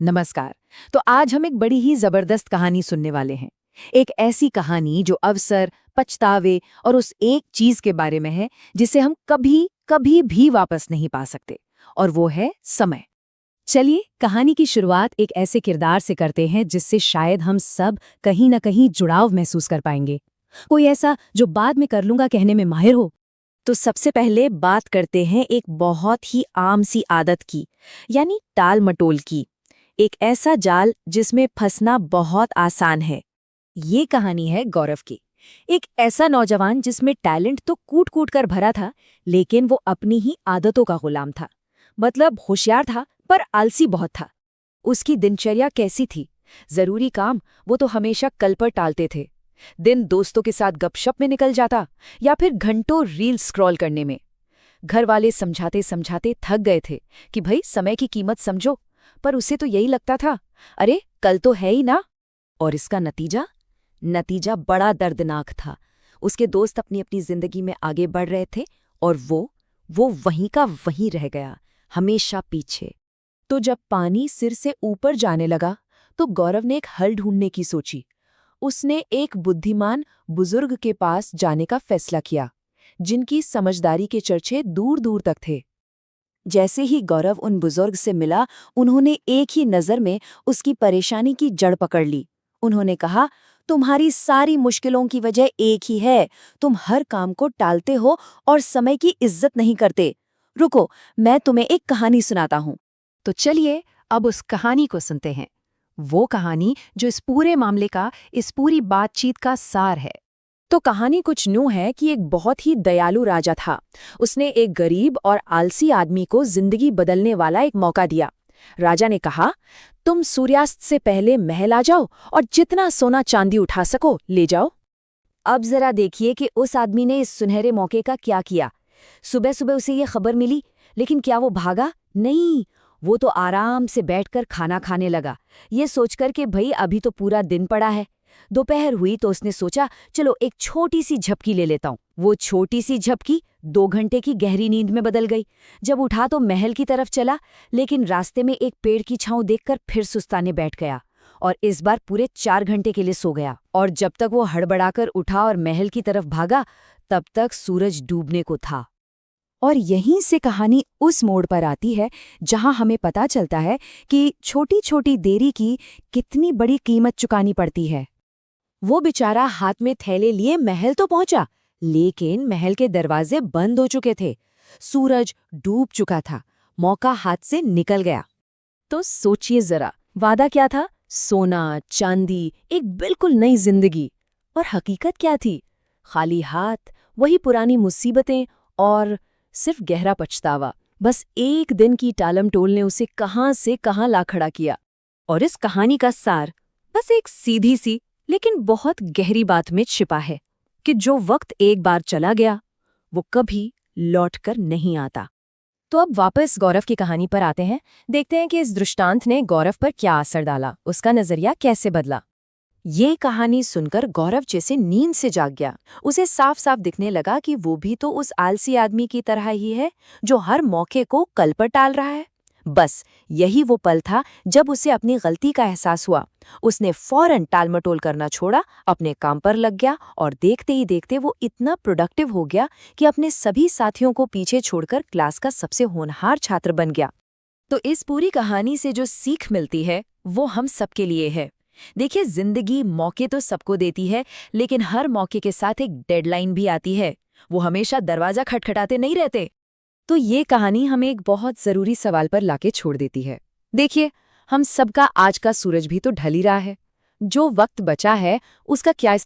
नमस्कार। तो आज हम एक बड़ी ही जबरदस्त कहानी सुनने वाले हैं। एक ऐसी कहानी जो अवसर, पछतावे और उस एक चीज के बारे में है जिसे हम कभी कभी भी वापस नहीं पा सकते, और वो है समय। चलिए कहानी की शुरुआत एक ऐसे किरदार से करते हैं जिससे शायद हम सब कहीं न कहीं जुड़ाव महसूस कर पाएंगे। कोई ऐसा जो बाद में कर लूंगा कहने में माहिर हो। तो सबसे पहले बात करते हैं एक बहुत ही आम सी आदत की, यानी टाल मटोल की। एक ऐसा जाल जिसमें फंसना बहुत आसान है। ये कहानी है गौरव की। एक ऐसा नौजवान जिसमें टैलेंट तो कूट कूट कर भरा था, लेकिन वो अपनी ही आदतों का गुलाम था। मतलब होशियार था पर आलसी बहुत था। उसकी दिनचर्या कैसी थी? जरूरी काम वो तो हमेशा कल पर टालते थे। दिन दोस्तों के साथ गपशप में निकल जाता या फिर घंटों रील स्क्रॉल करने में। घर वाले समझाते समझाते थक गए थे कि भाई समय की कीमत समझो, पर उसे तो यही लगता था, अरे कल तो है ही ना। और इसका नतीजा बड़ा दर्दनाक था। उसके दोस्त अपनी अपनी जिंदगी में आगे बढ़ रहे थे और वो वहीं का वहीं रह गया, हमेशा पीछे। तो जब पानी सिर से ऊपर जाने लगा तो गौरव ने एक हल ढूंढने की सोची। उसने एक बुद्धिमान बुजुर्ग के पास जाने का फैसला किया, जिनकी समझदारी के चर्चे दूर दूर तक थे। जैसे ही गौरव उन बुजुर्ग से मिला, उन्होंने एक ही नज़र में उसकी परेशानी की जड़ पकड़ ली। उन्होंने कहा, तुम्हारी सारी मुश्किलों की वजह एक ही है, तुम हर काम को टालते हो और समय की इज्जत नहीं करते। रुको, मैं तुम्हें एक कहानी सुनाता हूँ। तो चलिए अब उस कहानी को सुनते हैं। वो कहानी जो इस पूरे मामले का, इस पूरी बातचीत का सार है। तो कहानी कुछ यूं है कि एक बहुत ही दयालु राजा था। उसने एक गरीब और आलसी आदमी को जिंदगी बदलने वाला एक मौका दिया। राजा ने कहा, तुम सूर्यास्त से पहले महल आ जाओ और जितना सोना चांदी उठा सको ले जाओ। अब जरा देखिए कि उस आदमी ने इस सुनहरे मौके का क्या किया। सुबह सुबह उसे ये खबर मिली, लेकिन क्या वो भागा? नहीं, वो तो आराम से बैठकर खाना खाने लगा, ये सोचकर कि भाई अभी तो पूरा दिन पड़ा है। दोपहर हुई तो उसने सोचा, चलो एक छोटी सी झपकी ले लेता हूँ। वो छोटी सी झपकी 2 घंटे की गहरी नींद में बदल गई। जब उठा तो महल की तरफ चला, लेकिन रास्ते में एक पेड़ की छांव देखकर फिर सुस्ताने बैठ गया और इस बार पूरे 4 घंटे के लिए सो गया। और जब तक वो हड़बड़ाकर उठा और महल की तरफ भागा, तब तक सूरज डूबने को था। और यहीं से कहानी उस मोड़ पर आती है जहां हमें पता चलता है कि छोटी छोटी देरी की कितनी बड़ी कीमत चुकानी पड़ती है। वो बेचारा हाथ में थैले लिए महल तो पहुंचा, लेकिन महल के दरवाजे बंद हो चुके थे। सूरज डूब चुका था, मौका हाथ से निकल गया। तो सोचिए जरा, वादा क्या था? सोना, चांदी, एक बिल्कुल नई जिंदगी। और हकीकत क्या थी? खाली हाथ, वही पुरानी मुसीबतें और सिर्फ गहरा पछतावा। बस एक दिन की टालमटोल ने उसे कहां से कहां ला खड़ा किया। और इस कहानी का सार बस एक सीधी सी लेकिन बहुत गहरी बात में छिपा है कि जो वक्त एक बार चला गया वो कभी लौटकर नहीं आता। तो अब वापस गौरव की कहानी पर आते हैं। देखते हैं कि इस दृष्टांत ने गौरव पर क्या असर डाला, उसका नजरिया कैसे बदला। ये कहानी सुनकर गौरव जैसे नींद से जाग गया। उसे साफ साफ दिखने लगा कि वो भी तो उस आलसी आदमी की तरह ही है जो हर मौके को कल पर टाल रहा है। बस यही वो पल था जब उसे अपनी गलती का एहसास हुआ। उसने फौरन टालमटोल करना छोड़ा, अपने काम पर लग गया और देखते ही देखते वो इतना प्रोडक्टिव हो गया कि अपने सभी साथियों को पीछे छोड़कर क्लास का सबसे होनहार छात्र बन गया। तो इस पूरी कहानी से जो सीख मिलती है वो हम सबके लिए है। देखिए, जिंदगी मौके तो सबको देती है, लेकिन हर मौके के साथ एक डेडलाइन भी आती है। वो हमेशा दरवाजा खटखटाते नहीं रहते। तो ये कहानी हमें एक बहुत जरूरी सवाल पर लाके छोड़ देती है। देखिए, हम सबका आज का सूरज भी तो ढल ही रहा है। जो वक्त बचा है उसका क्या